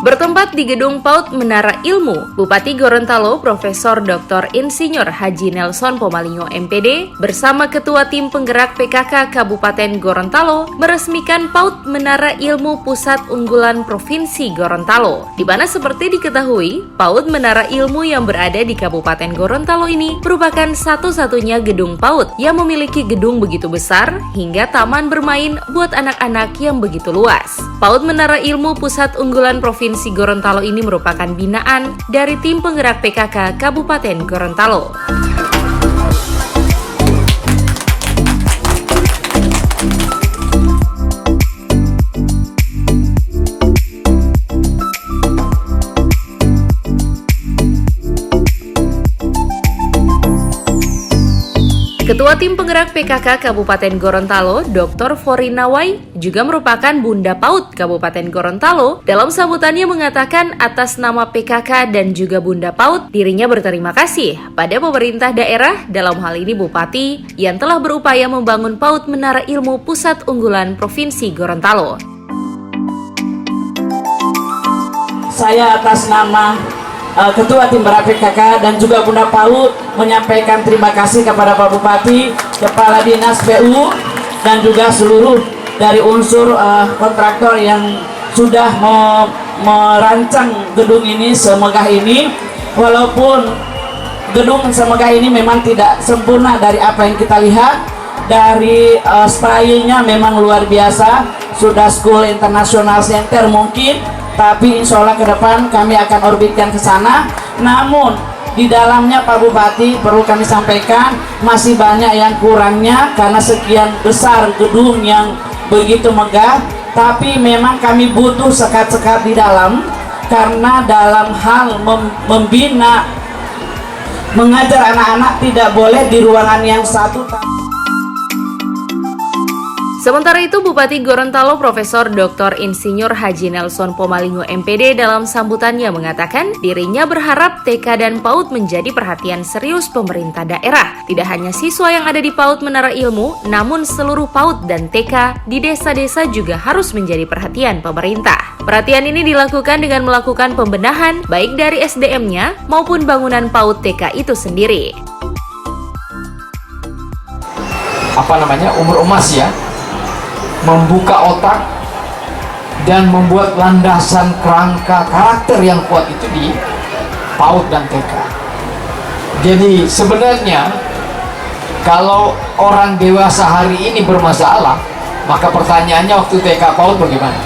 Bertempat di Gedung PAUD Menara Ilmu, Bupati Gorontalo Profesor Dr. Insinyur Haji Nelson Pomalingo MPD bersama Ketua Tim Penggerak PKK Kabupaten Gorontalo meresmikan PAUD Menara Ilmu Pusat Unggulan Provinsi Gorontalo. Di mana seperti diketahui, PAUD Menara Ilmu yang berada di Kabupaten Gorontalo ini merupakan satu-satunya gedung PAUD yang memiliki gedung begitu besar hingga taman bermain buat anak-anak yang begitu luas. PAUD Menara Ilmu Pusat Unggulan Provinsi Gorontalo ini merupakan binaan dari Tim Penggerak PKK Kabupaten Gorontalo. Ketua Tim Penggerak PKK Kabupaten Gorontalo, Dr. Forinawai, juga merupakan Bunda PAUD Kabupaten Gorontalo. Dalam sambutannya mengatakan atas nama PKK dan juga Bunda PAUD, dirinya berterima kasih pada pemerintah daerah, dalam hal ini Bupati, yang telah berupaya membangun PAUD Menara Ilmu Pusat Unggulan Provinsi Gorontalo. Saya atas nama Ketua Tim Penggerak PKK dan juga Bunda PAUD menyampaikan terima kasih kepada Pak Bupati, Kepala Dinas PU, dan juga seluruh dari unsur kontraktor yang sudah merancang gedung ini semegah ini. Walaupun gedung semegah ini memang tidak sempurna dari apa yang kita lihat, dari stylenya memang luar biasa, sudah School International Center mungkin, tapi insya Allah ke depan kami akan orbitkan ke sana. Namun di dalamnya Pak Bupati, perlu kami sampaikan masih banyak yang kurangnya karena sekian besar gedung yang begitu megah. Tapi memang kami butuh sekat-sekat di dalam, karena dalam hal membina, mengajar anak-anak tidak boleh di ruangan yang satu. Sementara itu, Bupati Gorontalo Profesor Dr. Insinyur Haji Nelson Pomalingo MPD dalam sambutannya mengatakan dirinya berharap TK dan PAUD menjadi perhatian serius pemerintah daerah. Tidak hanya siswa yang ada di PAUD Menara Ilmu, namun seluruh PAUD dan TK di desa-desa juga harus menjadi perhatian pemerintah. Perhatian ini dilakukan dengan melakukan pembenahan baik dari SDM-nya maupun bangunan PAUD TK itu sendiri. Umur emas ya, membuka otak dan membuat landasan kerangka karakter yang kuat itu di PAUD dan TK. Jadi sebenarnya kalau orang dewasa hari ini bermasalah, maka pertanyaannya waktu TK PAUD bagaimana?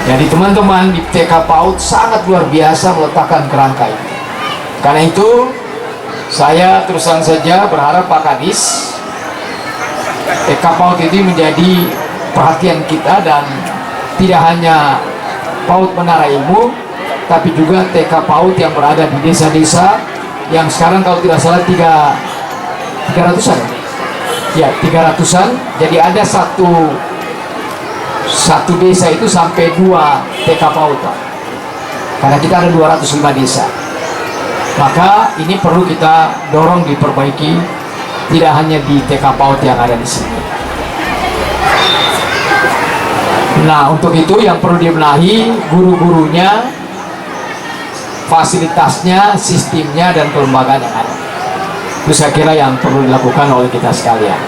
Jadi teman-teman di TK PAUD sangat luar biasa meletakkan kerangka itu. Karena itu saya terus terang saja berharap Pak Kadis, TK PAUD ini menjadi perhatian kita, dan tidak hanya PAUD Menara Ilmu, tapi juga TK PAUD yang berada di desa-desa yang sekarang kalau tidak salah 300-an ya, 300-an. Jadi ada satu desa itu sampai 2 TK PAUD, Pak. Karena kita ada 205 desa. Maka ini perlu kita dorong diperbaiki, tidak hanya di TK PAUD yang ada di sini. Nah, untuk itu yang perlu dibenahi guru-gurunya, fasilitasnya, sistemnya, dan kelembagaan yang ada. Itu saya kira yang perlu dilakukan oleh kita sekalian.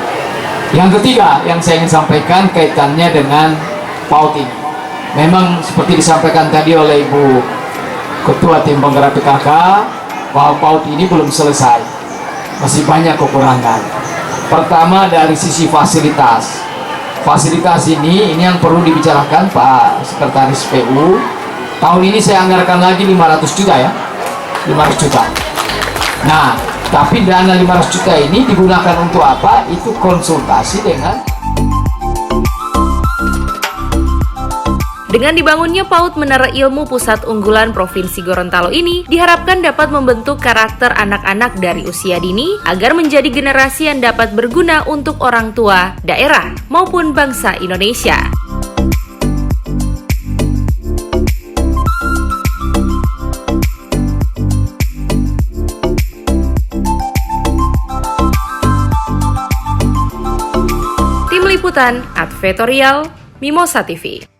Yang ketiga yang saya ingin sampaikan kaitannya dengan PAUD ini. Memang seperti disampaikan tadi oleh Ibu Ketua Tim Penggerak PKK, bahwa PAUD ini belum selesai. Masih banyak kekurangan. Pertama dari sisi fasilitas. Fasilitas ini yang perlu dibicarakan Pak Sekretaris PU. Tahun ini saya anggarkan lagi 500 juta ya. 500 juta. Nah, tapi dana 500 juta ini digunakan untuk apa? Itu konsultasi dengan Dengan dibangunnya PAUD Menara Ilmu Pusat Unggulan Provinsi Gorontalo ini diharapkan dapat membentuk karakter anak-anak dari usia dini agar menjadi generasi yang dapat berguna untuk orang tua, daerah, maupun bangsa Indonesia. Tim Liputan Advertorial Mimosa TV.